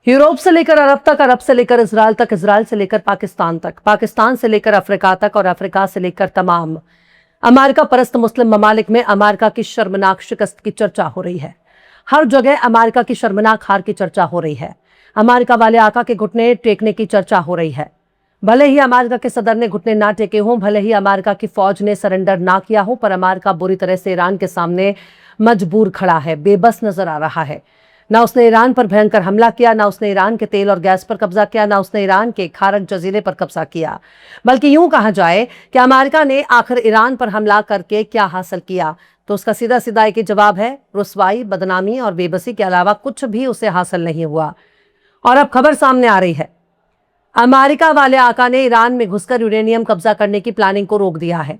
Europe से लेकर अरब तक, अरब से लेकर इजराइल तक, इजराइल से लेकर पाकिस्तान तक, पाकिस्तान से लेकर अफ्रीका तक और अफ्रीका से लेकर तमाम अमेरिका परस्त मुस्लिम ममालिक में अमेरिका की शर्मनाक शिकस्त की चर्चा हो रही है। हर जगह अमेरिका की शर्मनाक हार की चर्चा हो रही है। अमेरिका वाले आका के घुटने टेकने की चर्चा हो रही है। भले ही अमेरिका के सदर ने घुटने ना टेके हों, भले ही अमेरिका की फौज ने सरेंडर ना किया हो, पर अमेरिका बुरी तरह से ईरान के सामने मजबूर खड़ा है, बेबस नजर आ रहा है। ना उसने ईरान पर भयंकर हमला किया, ना उसने ईरान के तेल और गैस पर कब्जा किया, ना उसने ईरान के खारक जजीरे पर कब्जा किया। बल्कि यूं कहा जाए कि अमेरिका ने आखिर ईरान पर हमला करके क्या हासिल किया, तो उसका सीधा सीधा एक ही जवाब है, रुसवाई, बदनामी और बेबसी के अलावा कुछ भी उसे हासिल नहीं हुआ। और अब खबर सामने आ रही है, अमेरिका वाले आका ने ईरान में घुसकर यूरेनियम कब्जा करने की प्लानिंग को रोक दिया है।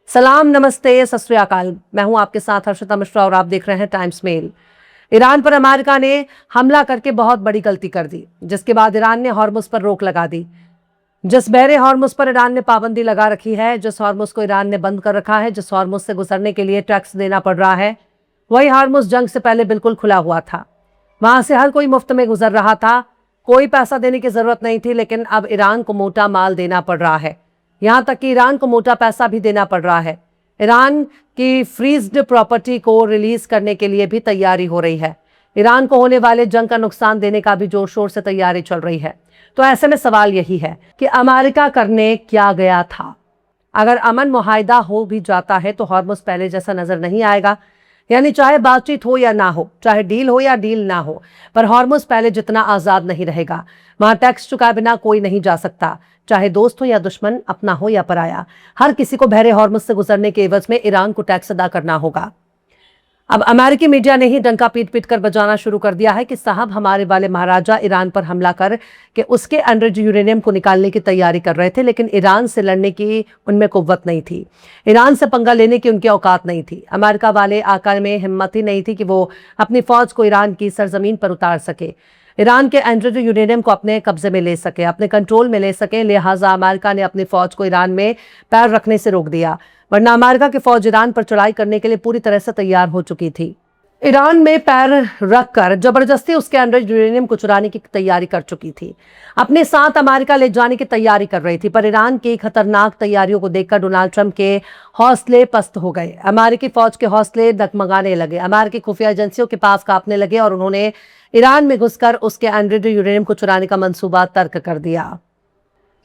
सलाम, नमस्ते, सत श्री अकाल। मैं हूं आपके साथ हर्षिता मिश्रा और आप देख रहे हैं टाइम्स मेल। ईरान पर अमेरिका ने हमला करके बहुत बड़ी गलती कर दी, जिसके बाद ईरान ने हॉर्मुज पर रोक लगा दी। जिस बहरे हॉर्मुज पर ईरान ने पाबंदी लगा रखी है, जिस हॉर्मुज को ईरान ने बंद कर रखा है, जिस हॉर्मुज से गुजरने के लिए टैक्स देना पड़ रहा है, वही हॉर्मुज जंग से पहले बिल्कुल खुला हुआ था। वहां से हर कोई मुफ्त में गुजर रहा था, कोई पैसा देने की जरूरत नहीं थी। लेकिन अब ईरान को मोटा माल देना पड़ रहा है, यहां तक कि ईरान को मोटा पैसा भी देना पड़ रहा है। ईरान की फ्रीज्ड प्रॉपर्टी को रिलीज करने के लिए भी तैयारी हो रही है। ईरान को होने वाले जंग का नुकसान देने का भी जोर शोर से तैयारी चल रही है। तो ऐसे में सवाल यही है कि अमेरिका करने क्या गया था। अगर अमन मुआहिदा हो भी जाता है तो हॉर्मुज पहले जैसा नजर नहीं आएगा, यानी चाहे बातचीत हो या ना हो, चाहे डील हो या डील ना हो, पर हॉर्मुज पहले जितना आजाद नहीं रहेगा। वहां टैक्स चुकाए बिना कोई नहीं जा सकता, चाहे दोस्त हो या दुश्मन, अपना हो या पराया। हर किसी को बहरे हॉर्मुज से गुजरने के एवज में ईरान को टैक्स अदा करना होगा। अब अमेरिकी मीडिया ने ही डंका पीट पीट कर बजाना शुरू कर दिया है कि साहब, हमारे वाले महाराजा ईरान पर हमला कर के उसके एनरिच्ड यूरेनियम को निकालने की तैयारी कर रहे थे, लेकिन ईरान से लड़ने की उनमें कुव्वत नहीं थी, ईरान से पंगा लेने की उनकी औकात नहीं थी। अमेरिका वाले आकार में हिम्मत ही नहीं थी कि वो अपनी फौज को ईरान की सरजमीन पर उतार सके, ईरान के एनरिच्ड यूरेनियम को अपने कब्जे में ले सके, अपने कंट्रोल में ले सके। लिहाजा अमेरिका ने अपनी फौज को ईरान में पैर रखने से रोक दिया, वरना अमेरिका की फौज ईरान पर चढ़ाई करने के लिए पूरी तरह से तैयार हो चुकी थी। ईरान में पैर रखकर जबरदस्ती उसके एनरिच्ड यूरेनियम को चुराने की तैयारी कर चुकी थी, अपने साथ अमेरिका ले जाने की तैयारी कर रही थी। पर ईरान की खतरनाक तैयारियों को देखकर डोनाल्ड ट्रंप के हौसले पस्त हो गए, अमेरिकी फौज के हौसले डगमगाने लगे, अमेरिकी खुफिया एजेंसियों के पास कांपने लगे और उन्होंने ईरान में घुसकर उसके एनरिच्ड यूरेनियम को चुराने का मंसूबा तर्क कर दिया।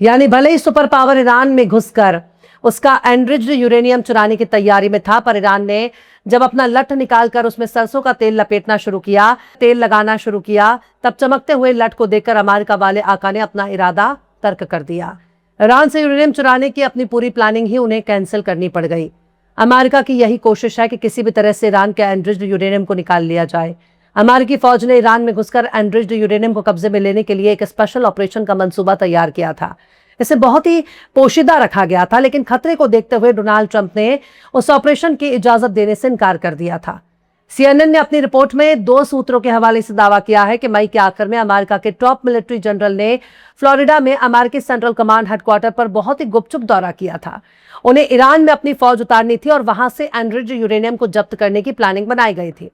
यानी भले ही सुपर पावर ईरान में घुसकर उसका एनरिच्ड यूरेनियम चुराने की तैयारी में था, पर ईरान ने जब अपना लठ निकालकर उसमें सरसों का तेल लपेटना शुरू किया, तेल लगाना शुरू किया, तब चमकते हुए लठ को देखकर अमेरिका वाले आका ने अपना इरादा तर्क कर दिया। ईरान से यूरेनियम चुराने की अपनी पूरी प्लानिंग ही उन्हें कैंसिल करनी पड़ गई। अमेरिका की यही कोशिश है कि किसी भी तरह से ईरान के एनरिच्ड यूरेनियम को निकाल लिया जाए। अमेरिकी फौज ने ईरान में घुसकर एनरिच्ड यूरेनियम को कब्जे में लेने के लिए एक स्पेशल ऑपरेशन का मंसूबा तैयार किया था। इसे बहुत ही पोशीदा रखा गया था, लेकिन खतरे को देखते हुए डोनाल्ड ट्रंप ने उस ऑपरेशन की इजाजत देने से इनकार कर दिया था। सीएनएन ने अपनी रिपोर्ट में 2 सूत्रों के हवाले से दावा किया है कि मई के आखिर में अमेरिका के टॉप मिलिट्री जनरल ने फ्लोरिडा में अमेरिकी सेंट्रल कमांड हेडक्वार्टर पर बहुत ही गुपचुप दौरा किया था। उन्हें ईरान में अपनी फौज उतारनी थी और वहां से एनरिच्ड यूरेनियम को जब्त करने की प्लानिंग बनाई गई थी।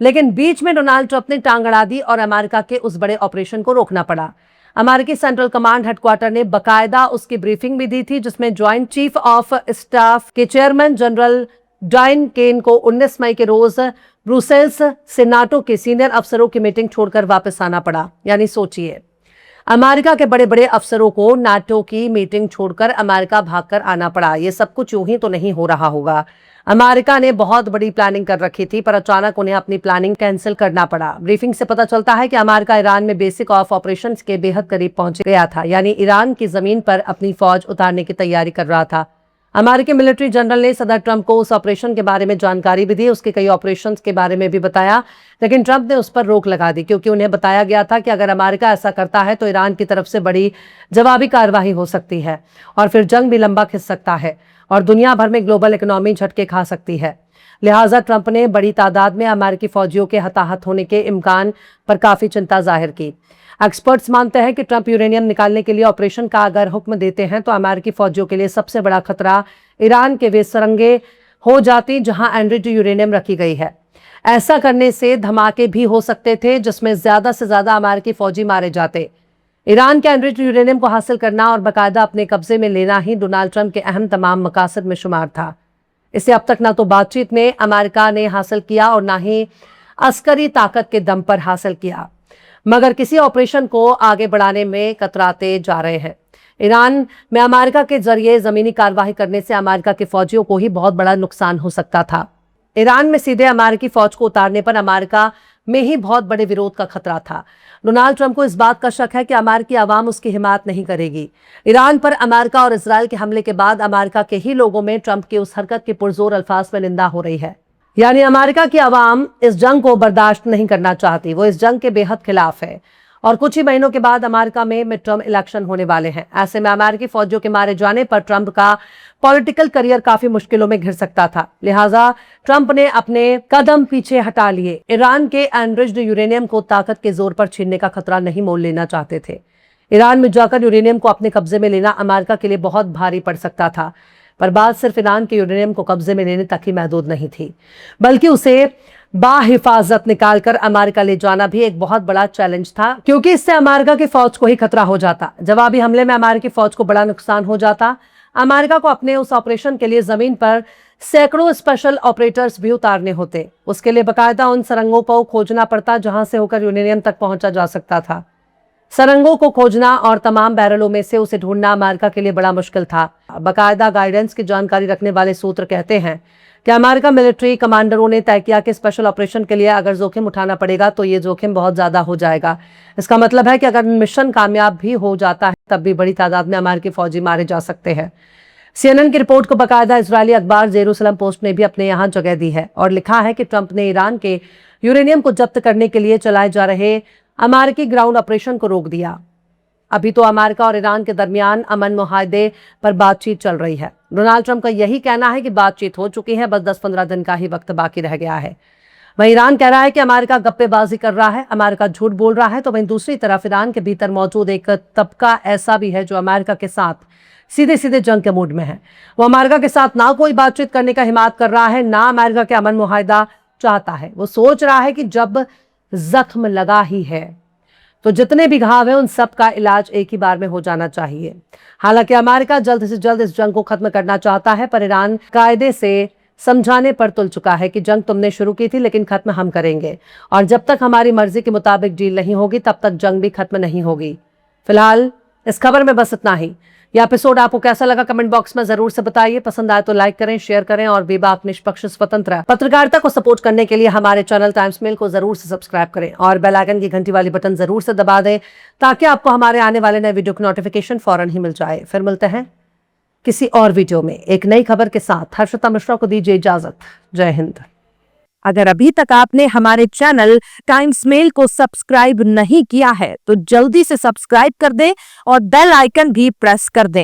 लेकिन बीच में डोनाल्ड ट्रंप ने टांग अड़ा दी और अमेरिका के उस बड़े ऑपरेशन को रोकना पड़ा। अमेरिकी सेंट्रल कमांड हेडक्वार्टर ने बकायदा उसकी ब्रीफिंग भी दी थी, जिसमें ज्वाइंट चीफ ऑफ स्टाफ के चेयरमैन जनरल डाइन केन को 19 मई के रोज ब्रुसेल्स से नाटो के सीनियर अफसरों की मीटिंग छोड़कर वापस आना पड़ा। यानी सोचिए, अमेरिका के बड़े बड़े अफसरों को नाटो की मीटिंग छोड़कर अमेरिका भागकर आना पड़ा। ये सब कुछ यूं ही तो नहीं हो रहा होगा। अमेरिका ने बहुत बड़ी प्लानिंग कर रखी थी, पर अचानक उन्हें अपनी प्लानिंग कैंसिल करना पड़ा। ब्रीफिंग से पता चलता है कि अमेरिका ईरान में बेसिक ऑफ ऑपरेशंस के बेहद करीब पहुंच गया था, यानी ईरान की जमीन पर अपनी फौज उतारने की तैयारी कर रहा था। अमेरिकी मिलिट्री जनरल ने सदर ट्रंप को उस ऑपरेशन के बारे में जानकारी भी दी, उसके कई ऑपरेशंस के बारे में भी बताया, लेकिन ट्रंप ने उस पर रोक लगा दी, क्योंकि उन्हें बताया गया था कि अगर अमेरिका ऐसा करता है तो ईरान की तरफ से बड़ी जवाबी कार्रवाई हो सकती है और फिर जंग भी लंबा खिंच सकता है और दुनिया भर में ग्लोबल इकोनॉमी झटके खा सकती है। लिहाजा ट्रंप ने बड़ी तादाद में अमेरिकी फौजियों के हताहत होने के इम्कान पर काफी चिंता जाहिर की। एक्सपर्ट्स मानते हैं कि ट्रंप यूरेनियम निकालने के लिए ऑपरेशन का अगर हुक्म देते हैं तो अमेरिकी फौजियों के लिए सबसे बड़ा खतरा ईरान के वे सुरंगें हो जाती जहां एनरिच्ड यूरेनियम रखी गई है। ऐसा करने से धमाके भी हो सकते थे जिसमें ज्यादा से ज्यादा अमेरिकी फौजी मारे जाते। ईरान के एनरिच्ड यूरेनियम को हासिल करना और बाकायदा अपने कब्जे में लेना ही डोनाल्ड ट्रंप के अहम तमाम मकासद में शुमार था। इसे अब तक ना तो बातचीत में अमेरिका ने हासिल किया और ना ही अस्करी ताकत के दम पर हासिल किया, मगर किसी ऑपरेशन को आगे बढ़ाने में कतराते जा रहे हैं। ईरान में अमेरिका के जरिए जमीनी कार्रवाई करने से अमेरिका के फौजियों को ही बहुत बड़ा नुकसान हो सकता था। ईरान में सीधे अमेरिकी फौज को उतारने पर अमेरिका में ही बहुत बड़े विरोध का खतरा था। डोनाल्ड ट्रंप को इस बात का शक है कि अमेरिकी आवाम उसकी हिमायत नहीं करेगी। ईरान पर अमेरिका और इजरायल के हमले के बाद अमेरिका के ही लोगों में ट्रंप की उस हरकत की पुरजोर अल्फाज में निंदा हो रही है। यानी अमेरिका की आवाम इस जंग को बर्दाश्त नहीं करना चाहती, वो इस जंग के बेहद खिलाफ है। और कुछ ही महीनों के बाद अमेरिका में मिड टर्म इलेक्शन होने वाले हैं। ऐसे में अमेरिकी फौजियों के मारे जाने पर ट्रंप का पॉलिटिकल करियर काफी मुश्किलों में घिर सकता था। लिहाजा ट्रंप ने अपने कदम पीछे हटा लिए। ईरान के एनरिच्ड यूरेनियम को ताकत के जोर पर छीनने का खतरा नहीं मोल लेना चाहते थे। ईरान में जाकर यूरेनियम को अपने कब्जे में लेना अमेरिका के लिए बहुत भारी पड़ सकता था, पर बात सिर्फ ईरान के यूरेनियम को कब्जे में लेने तक ही महदूद नहीं थी, बल्कि उसे बाहिफाजत निकालकर अमेरिका ले जाना भी एक बहुत बड़ा चैलेंज था, क्योंकि इससे अमेरिका की फौज को ही खतरा हो जाता। जवाबी हमले में अमेरिकी फौज को बड़ा नुकसान हो जाता। अमेरिका को अपने उस ऑपरेशन के लिए जमीन पर सैकड़ों स्पेशल ऑपरेटर्स भी उतारने होते। उसके लिए बाकायदा उन सुरंगों को खोजना पड़ता जहां से होकर यूरेनियम तक पहुंचा जा सकता था। सुरंगों को खोजना और तमाम बैरलों में से उसे ढूंढना अमेरिका के लिए बड़ा मुश्किल था। बाकायदा गाइडेंस की जानकारी रखने वाले सूत्र कहते हैं कि अमेरिका मिलिट्री कमांडरों ने तय किया कि स्पेशल ऑपरेशन के लिए अगर जोखिम उठाना पड़ेगा तो ये जोखिम बहुत ज्यादा हो जाएगा। इसका मतलब है कि अगर मिशन कामयाब भी हो जाता है तब भी बड़ी तादाद में अमेरिकी फौजी मारे जा सकते हैं। CNN की रिपोर्ट को बाकायदा इजरायली अखबार जेरूसलम पोस्ट ने भी अपने यहाँ जगह दी है और लिखा है कि ट्रंप ने ईरान के यूरेनियम को जब्त करने के लिए चलाए जा रहे अमेरिकी ग्राउंड ऑपरेशन को रोक दिया। अभी तो अमेरिका और ईरान के दरमियान अमन मुआहदे पर बातचीत चल रही है। डोनाल्ड ट्रंप का यही कहना है कि बातचीत हो चुकी है, बस 10-15 दिन का ही वक्त बाकी रह गया है। वहीं ईरान कह रहा है कि अमेरिका गप्पेबाजी कर रहा है, अमेरिका झूठ बोल रहा है। तो वहीं दूसरी तरफ ईरान के भीतर मौजूद एक तबका ऐसा भी है जो अमेरिका के साथ सीधे सीधे जंग के मूड में है। वो अमेरिका के साथ ना कोई बातचीत करने का हिम्मत कर रहा है, ना अमेरिका के अमन मुआहदा चाहता है। वो सोच रहा है कि जब जख्म लगा ही है तो जितने भी घाव हैं उन सब का इलाज एक ही बार में हो जाना चाहिए। हालांकि अमेरिका जल्द से जल्द इस जंग को खत्म करना चाहता है, पर ईरान कायदे से समझाने पर तुल चुका है कि जंग तुमने शुरू की थी लेकिन खत्म हम करेंगे, और जब तक हमारी मर्जी के मुताबिक डील नहीं होगी तब तक जंग भी खत्म नहीं होगी। फिलहाल इस खबर में बस इतना ही। यह एपिसोड आपको कैसा लगा कमेंट बॉक्स में जरूर से बताइए। पसंद आए तो लाइक करें, शेयर करें और बेबाक निष्पक्ष स्वतंत्र पत्रकारिता को सपोर्ट करने के लिए हमारे चैनल टाइम्स मेल को जरूर से सब्सक्राइब करें और बेल आइकन की घंटी वाली बटन जरूर से दबा दें ताकि आपको हमारे आने वाले नए वीडियो की नोटिफिकेशन फौरन ही मिल जाए। फिर मिलते हैं किसी और वीडियो में एक नई खबर के साथ। हर्षिता मिश्रा को दीजिए इजाजत। जय हिंद। अगर अभी तक आपने हमारे चैनल टाइम्स मेल को सब्सक्राइब नहीं किया है तो जल्दी से सब्सक्राइब कर दें और बेल आइकन भी प्रेस कर दें।